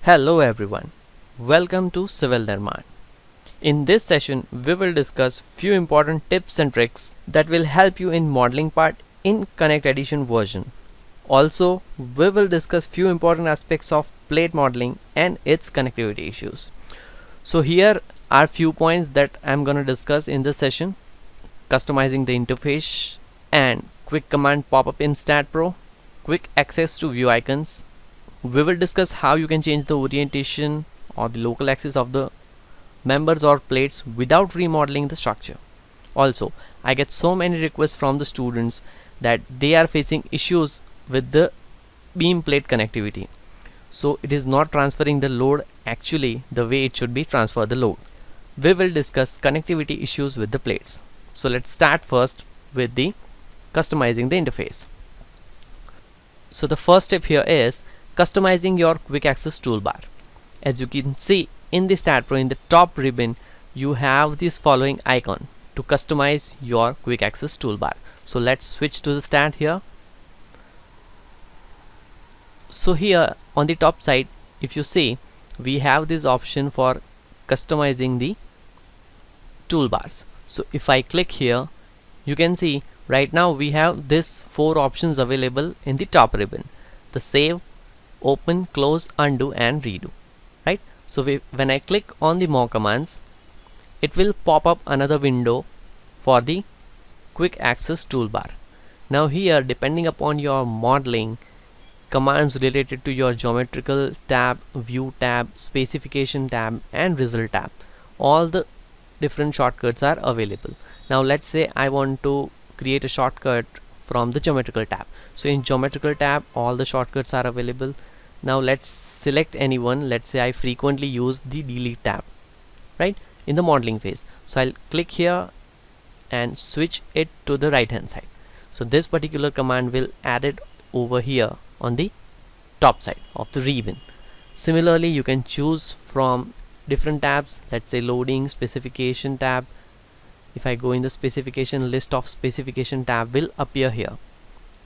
Hello everyone, welcome to Civil Nirman. In this session, we will discuss few important tips and tricks that will help you in modeling part in Connect Edition version. Also, we will discuss few important aspects of plate modeling and its connectivity issues. So here are few points that I'm gonna discuss in this session: customizing the interface and quick command pop-up in STAAD Pro, quick access to view icons. We will discuss how you can change the orientation or the local axis of the members or plates without remodeling the structure. Also, I get so many requests from the students that they are facing issues with the beam plate connectivity. So it is not transferring the load actually the way it should be transferred the load. We will discuss connectivity issues with the plates. So let's start first with the customizing the interface. So the first step here is customizing your quick access toolbar. As you can see in the STAAD Pro, in the top ribbon you have this following icon to customize your quick access toolbar. So let's switch to the STAAD here. So here on the top side, if you see, we have this option for customizing the toolbars. So if I click here, you can see right now we have this 4 options available in the top ribbon: the save, open, close, undo and redo, right? So when I click on the more commands, it will pop up another window for the quick access toolbar. Now here, depending upon your modeling, commands related to your geometrical tab, view tab, specification tab and result tab, all the different shortcuts are available. Now let's say I want to create a shortcut from the geometrical tab. So in geometrical tab all the shortcuts are available. Now let's select any one. Let's say I frequently use the delete tab, right, in the modeling phase. So I'll click here and switch it to the right hand side. So this particular command will add it over here on the top side of the ribbon. Similarly, you can choose from different tabs. Let's say loading, specification tab. If I go in the specification, list of specification tab will appear here.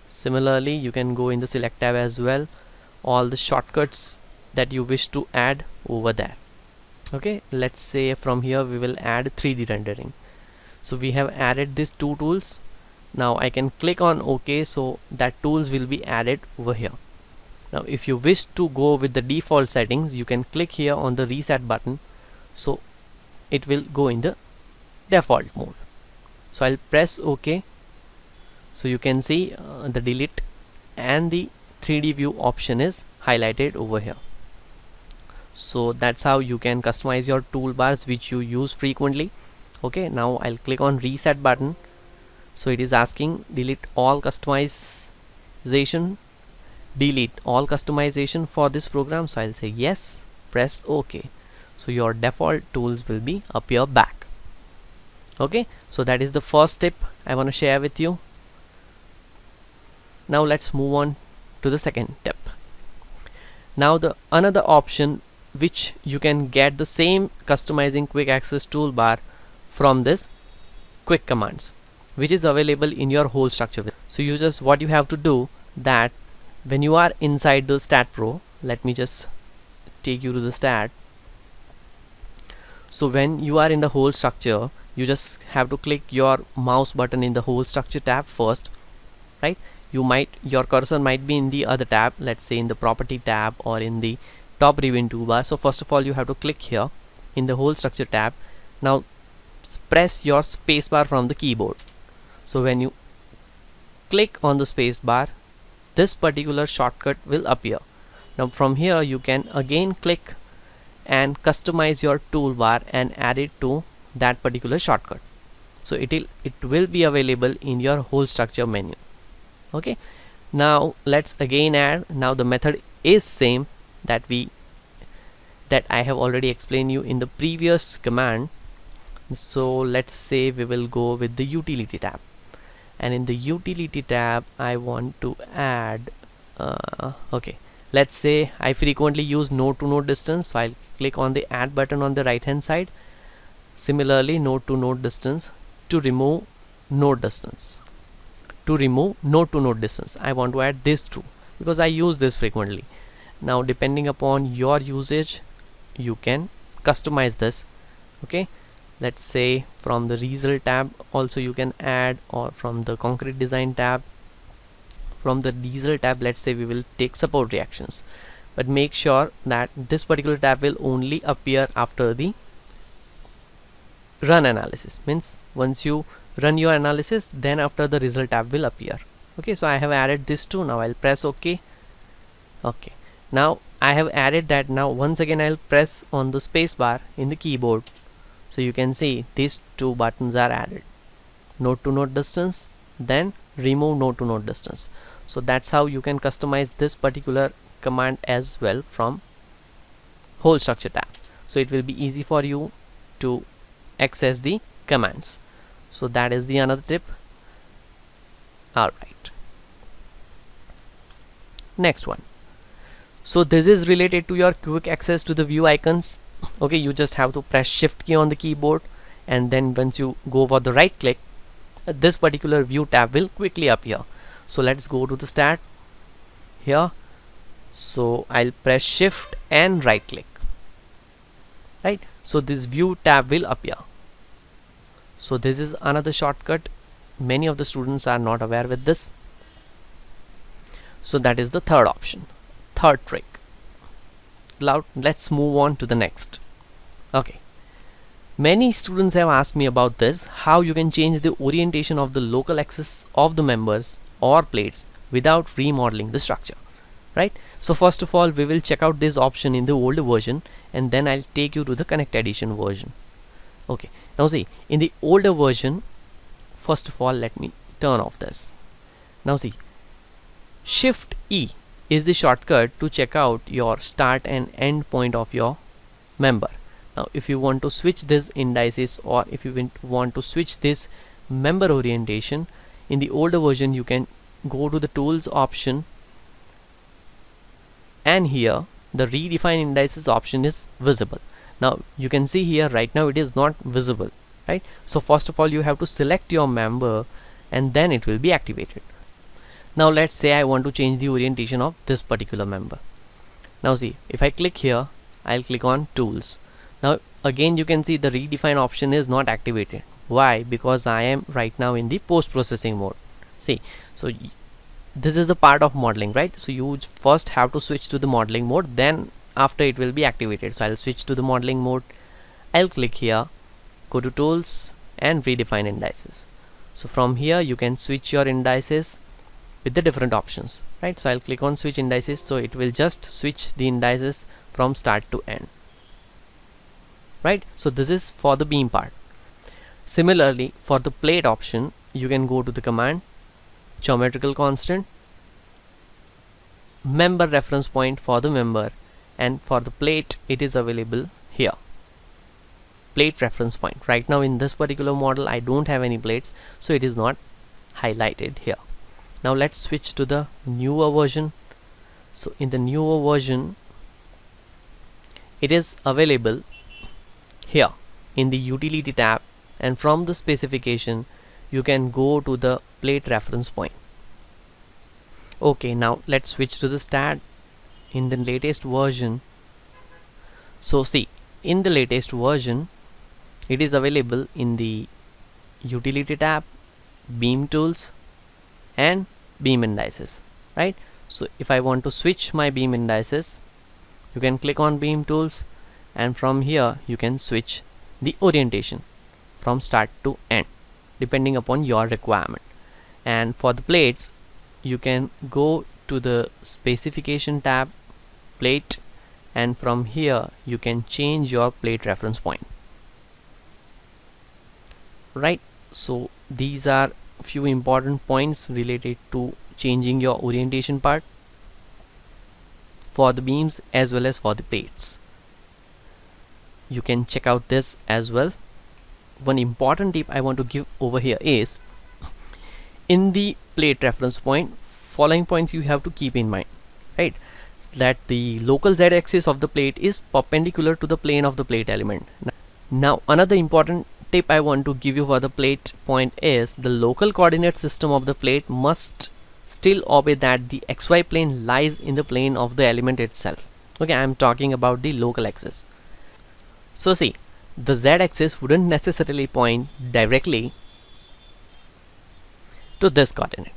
Similarly, you can go in the select tab as well, all the shortcuts that you wish to add over there. Okay, let's say from here we will add 3D rendering. So we have added these 2 tools. Now I can click on OK, so that tools will be added over here. Now if you wish to go with the default settings, you can click here on the reset button, so it will go in the default mode. So I'll press OK. So you can see the delete and the 3D view option is highlighted over here. So that's how you can customize your toolbars which you use frequently. Okay, now I'll click on reset button. So it is asking delete all customization for this program. So I'll say yes, press OK. So your default tools will be appear back. Okay, so that is the first tip I want to share with you. Now let's move on to the second tip. Now the another option which you can get the same customizing quick access toolbar from this quick commands, which is available in your whole structure. So you just, what you have to do, that when you are inside the STAAD Pro, let me just take you to the STAAD. So when you are in the whole structure, you just have to click your mouse button in the whole structure tab first, right? Your cursor might be in the other tab, let's say in the property tab or in the top ribbon toolbar. So first of all you have to click here in the whole structure tab. Now press your spacebar from the keyboard. So when you click on the spacebar, this particular shortcut will appear. Now from here you can again click and customize your toolbar and add it to that particular shortcut. So it will be available in your whole structure menu. Okay, now let's again add. Now the method is same that I have already explained you in the previous command. So let's say we will go with the utility tab, and in the utility tab I want to add okay, let's say I frequently use node to node distance, so I'll click on the add button on the right hand side. Similarly, node to node distance, to remove node distance, I want to add this too, because I use this frequently. Now depending upon your usage, you can customize this. Okay, let's say from the result tab also you can add, or from the concrete design tab. From the diesel tab, let's say we will take support reactions, but make sure that this particular tab will only appear after the run analysis. Means once you run your analysis, then after the result tab will appear. Okay, so I have added this too. Now I'll press OK. Okay, now I have added that. Now once again I'll press on the space bar in the keyboard, so you can see these two buttons are added: node to node distance, then remove node to node distance. So that's how you can customize this particular command as well from whole structure tab. So it will be easy for you to access the commands. So that is the another tip. Alright, next one. So this is related to your quick access to the view icons. Okay, you just have to press shift key on the keyboard, and then once you go for the right click, this particular view tab will quickly appear. So let's go to the STAAD here. So I'll press shift and right click, right? So this view tab will appear. So this is another shortcut. Many of the students are not aware with this. So that is the third option, third trick. Let's move on to the next. Okay, many students have asked me about this, how you can change the orientation of the local axis of the members or plates without remodeling the structure, right? So first of all, we will check out this option in the older version, and then I'll take you to the Connect Edition version. Okay, now see, in the older version, first of all, let me turn off this. Now see, Shift E is the shortcut to check out your start and end point of your member. Now if you want to switch this indices, or if you want to switch this member orientation, in the older version you can go to the tools option, and here the redefine indices option is visible. Now you can see here right now it is not visible, right? So first of all you have to select your member, and then it will be activated. Now let's say I want to change the orientation of this particular member. Now see, if I click here, I'll click on tools. Now again you can see the redefine option is not activated. Why? Because I am right now in the post-processing mode. See, so this is the part of modeling, right? So you first have to switch to the modeling mode, then after it will be activated. So I'll switch to the modeling mode. I'll click here, go to tools and redefine indices. So from here you can switch your indices with the different options, right? So I'll click on switch indices, so it will just switch the indices from start to end, right? So this is for the beam part. Similarly, for the plate option, you can go to the command geometrical constant, member reference point for the member, and for the plate it is available here, plate reference point. Right now in this particular model I don't have any plates, so it is not highlighted here. Now let's switch to the newer version. So in the newer version it is available here in the utility tab, and from the specification you can go to the plate reference point. Okay, now let's switch to the STAAD in the latest version. So see, in the latest version it is available in the utility tab, beam tools and beam indices, right? So if I want to switch my beam indices, you can click on beam tools, and from here you can switch the orientation from start to end depending upon your requirement. And for the plates you can go to the specification tab, plate, and from here you can change your plate reference point, right? So these are few important points related to changing your orientation part for the beams as well as for the plates. You can check out this as well. One important tip I want to give over here is, in the plate reference point, following points you have to keep in mind, right? That the local z-axis of the plate is perpendicular to the plane of the plate element. Now another important tip I want to give you for the plate point is, the local coordinate system of the plate must still obey that the XY plane lies in the plane of the element itself. Okay, I am talking about the local axis. So see, the Z axis wouldn't necessarily point directly to this coordinate.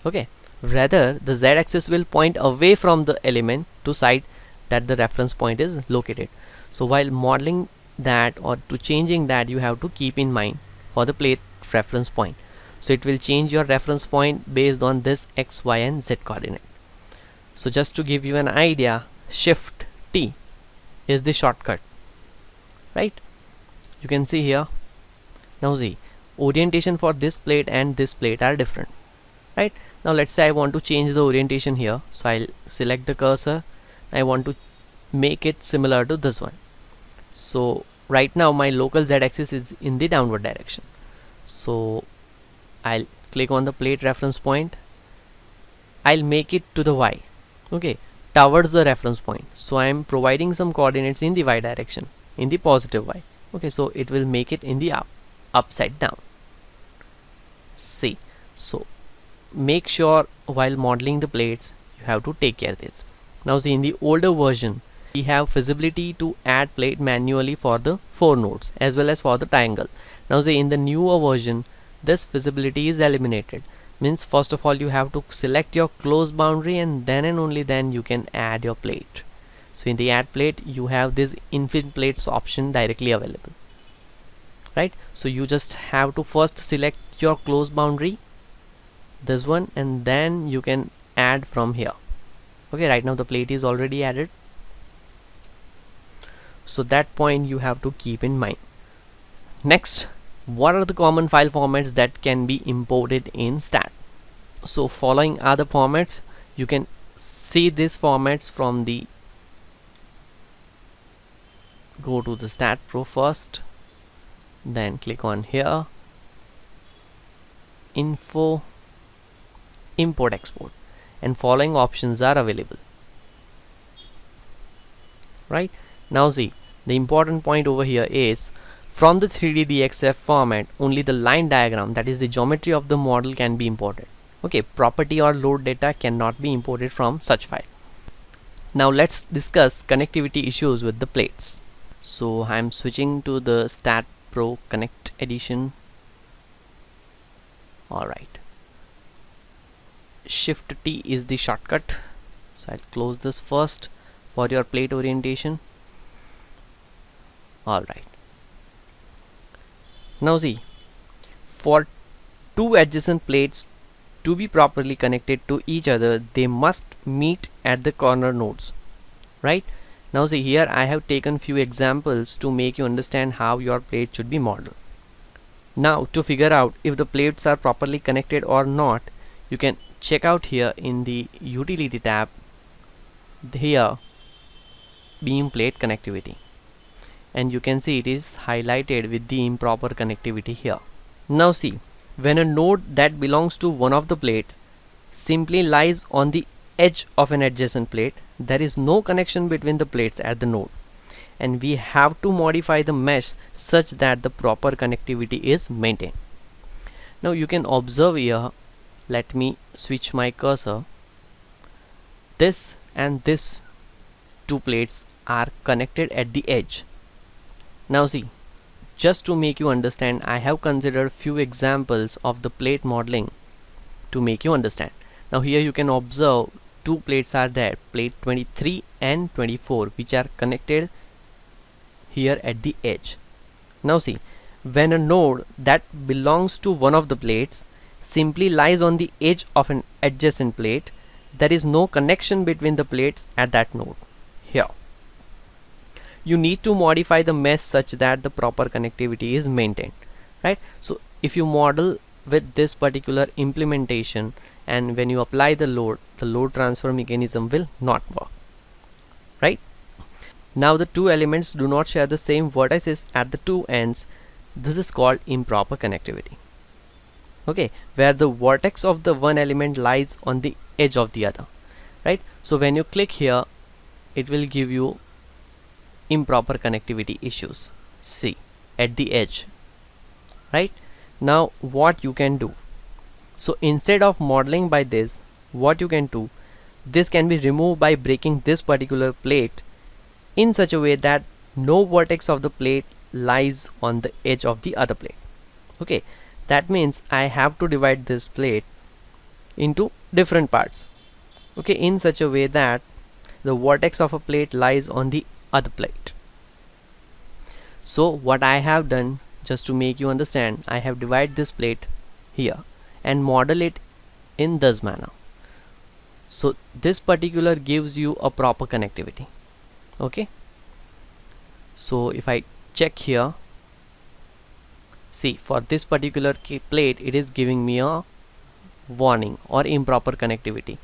Okay, rather the Z axis will point away from the element to side that the reference point is located. So while modeling that or to changing that, you have to keep in mind for the plate reference point. So it will change your reference point based on this X, Y and Z coordinate. So just to give you an idea, Shift T is the shortcut, right? You can see here. Now see, orientation for this plate and this plate are different, right? Now let's say I want to change the orientation here, so I'll select the cursor. I want to make it similar to this one. So right now my local Z axis is in the downward direction, so I'll click on the plate reference point. I'll make it to the Y, okay, towards the reference point. So I am providing some coordinates in the Y direction, in the positive Y. Okay, so it will make it in the upside down. See, so make sure while modeling the plates you have to take care of this. Now see, in the older version we have feasibility to add plate manually for the 4 nodes as well as for the triangle. Now see, in the newer version this feasibility is eliminated. Means first of all you have to select your close boundary and only then you can add your plate. So in the add plate you have this infinite plates option directly available, right? So you just have to first select your close boundary, this one, and then you can add from here. Okay, right now the plate is already added, so that point you have to keep in mind. Next, what are the common file formats that can be imported in STAAD? So following are the formats. You can see these formats from the, go to the STAAD Pro first, then click on here, info, import export, and following options are available, right? Now see, the important point over here is from the 3D-DXF format only the line diagram, that is the geometry of the model, can be imported. Okay, property or load data cannot be imported from such file. Now let's discuss connectivity issues with the plates. So I'm switching to the STAAD Pro Connect edition. Alright, Shift T is the shortcut, so I'll close this first for your plate orientation. Alright, now see, for 2 adjacent plates to be properly connected to each other, they must meet at the corner nodes, right? Now see, here I have taken few examples to make you understand how your plate should be modeled. Now to figure out if the plates are properly connected or not, you can check out here in the utility tab, here beam plate connectivity, and you can see it is highlighted with the improper connectivity here. Now see, when a node that belongs to one of the plates simply lies on the edge of an adjacent plate, there is no connection between the plates at the node, and we have to modify the mesh such that the proper connectivity is maintained. Now you can observe here, let me switch my cursor, this and this 2 plates are connected at the edge. Now see, just to make you understand, I have considered few examples of the plate modeling to make you understand. Now here you can observe 2 plates are there, plate 23 and 24, which are connected here at the edge. Now see, when a node that belongs to one of the plates simply lies on the edge of an adjacent plate, there is no connection between the plates at that node. Here you need to modify the mesh such that the proper connectivity is maintained, right? So if you model with this particular implementation and when you apply the load transfer mechanism will not work, right? Now the 2 elements do not share the same vertices at the 2 ends. This is called improper connectivity, okay, where the vertex of the one element lies on the edge of the other, right? So when you click here, it will give you improper connectivity issues, see, at the edge, right? Now what you can do, So instead of modeling by this, what you can do, this can be removed by breaking this particular plate in such a way that no vertex of the plate lies on the edge of the other plate. Okay, that means I have to divide this plate into different parts, okay, in such a way that the vertex of a plate lies on the other plate. So what I have done, just to make you understand, I have divided this plate here and model it in this manner. So this particular gives you a proper connectivity. Okay, so if I check here, see, for this particular plate it is giving me a warning or improper connectivity.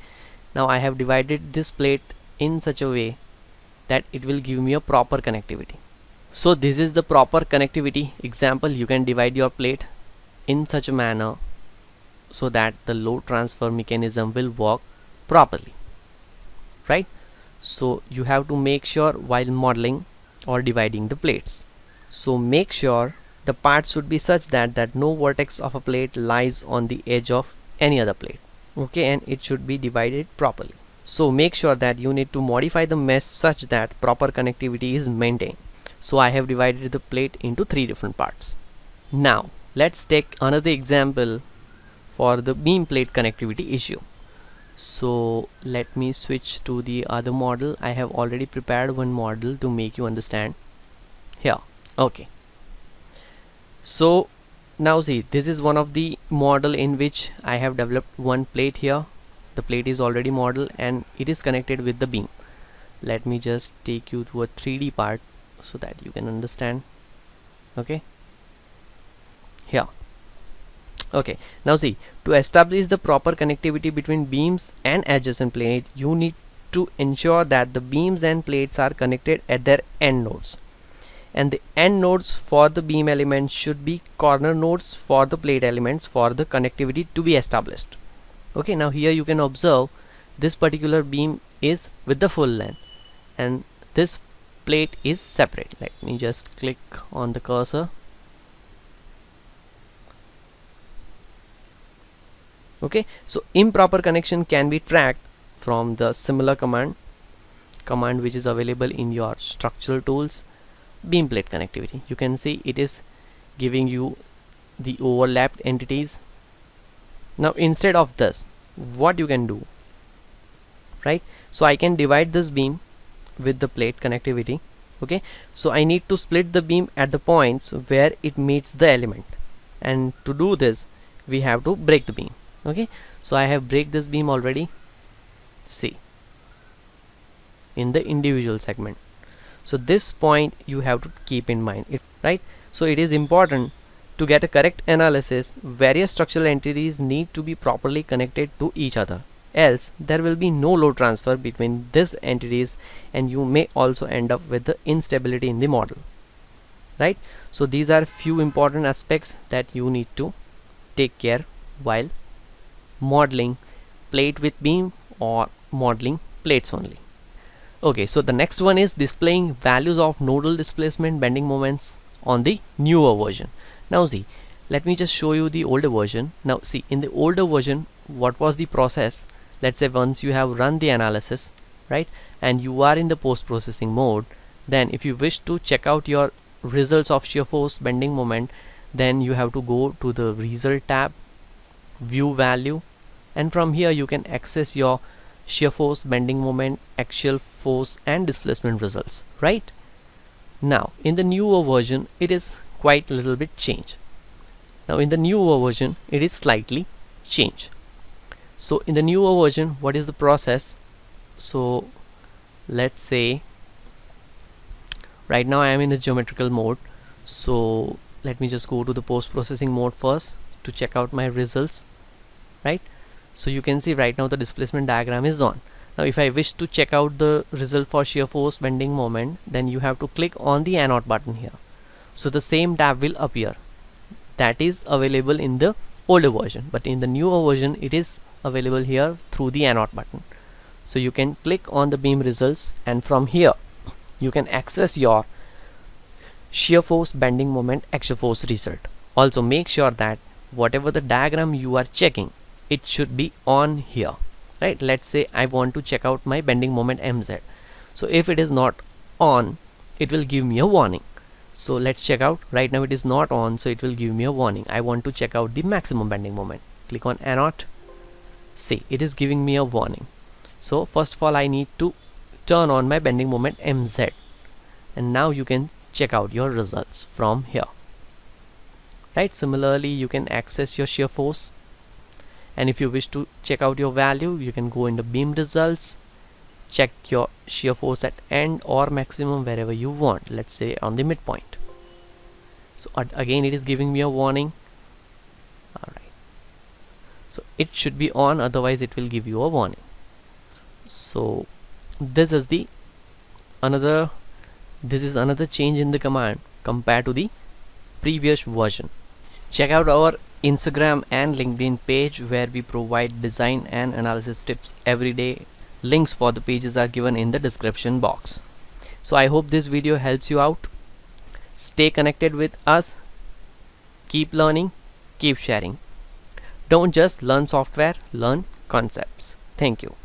Now I have divided this plate in such a way that it will give me a proper connectivity. So this is the proper connectivity example. You can divide your plate in such a manner so that the load transfer mechanism will work properly, right? So you have to make sure while modeling or dividing the plates, so make sure the parts should be such that no vertex of a plate lies on the edge of any other plate, okay, and it should be divided properly. So make sure that you need to modify the mesh such that proper connectivity is maintained. So I have divided the plate into 3 different parts. Now let's take another example for the beam plate connectivity issue. So let me switch to the other model. I have already prepared one model to make you understand here. Okay, so now see, this is one of the model in which I have developed one plate here. The plate is already modeled and it is connected with the beam. Let me just take you to a 3D part so that you can understand. Okay, here. Okay, now see, to establish the proper connectivity between beams and adjacent plate, you need to ensure that the beams and plates are connected at their end nodes, and the end nodes for the beam elements should be corner nodes for the plate elements for the connectivity to be established. Okay, now here you can observe this particular beam is with the full length and this plate is separate. Let me just click on the cursor. Okay, so improper connection can be tracked from the similar command which is available in your structural tools, beam plate connectivity. You can see it is giving you the overlapped entities. Now instead of this, what you can do, right? So I can divide this beam with the plate connectivity. Okay, so I need to split the beam at the points where it meets the element, and to do this we have to break the beam. Okay, so I have break this beam already, see, in the individual segment. So this point you have to keep in mind, right? So it is important to get a correct analysis. Various structural entities need to be properly connected to each other, else there will be no load transfer between these entities and you may also end up with the instability in the model, right? So these are few important aspects that you need to take care while modeling plate with beam or modeling plates only. Okay, so the next one is displaying values of nodal displacement bending moments on the newer version. Now see, let me just show you the older version. Now see, in the older version, what was the process? Let's say once you have run the analysis, right, and you are in the post-processing mode, then if you wish to check out your results of shear force bending moment, then you have to go to the result tab, view value, and from here you can access your shear force bending moment, axial force and displacement results, right? Now in the newer version it is quite a little bit changed. Now in the newer version it is slightly changed. So in the newer version, what is the process? So let's say right now I am in the geometrical mode, so let me just go to the post-processing mode first to check out my results, right? So you can see right now the displacement diagram is on. Now if I wish to check out the result for shear force bending moment, then you have to click on the annotate button here. So the same tab will appear that is available in the older version, but in the newer version it is available here through the annotate button. So you can click on the beam results and from here you can access your shear force bending moment axial force result. Also make sure that whatever the diagram you are checking, it should be on here, right? Let's say I want to check out my bending moment MZ. So if it is not on, it will give me a warning. So let's check out. Right now it is not on, so it will give me a warning. I want to check out the maximum bending moment. Click on annotate. See, it is giving me a warning. So first of all, I need to turn on my bending moment MZ, and now you can check out your results from here, right? Similarly, you can access your shear force, and if you wish to check out your value, you can go into beam results, check your shear force at end or maximum, wherever you want. Let's say on the midpoint. So again it is giving me a warning. Alright, so it should be on, otherwise it will give you a warning. So this is another change in the command compared to the previous version. Check out our Instagram and LinkedIn page, where we provide design and analysis tips every day. Links for the pages are given in the description box. So I hope this video helps you out. Stay connected with us. Keep learning, keep sharing. Don't just learn software, learn concepts. Thank you.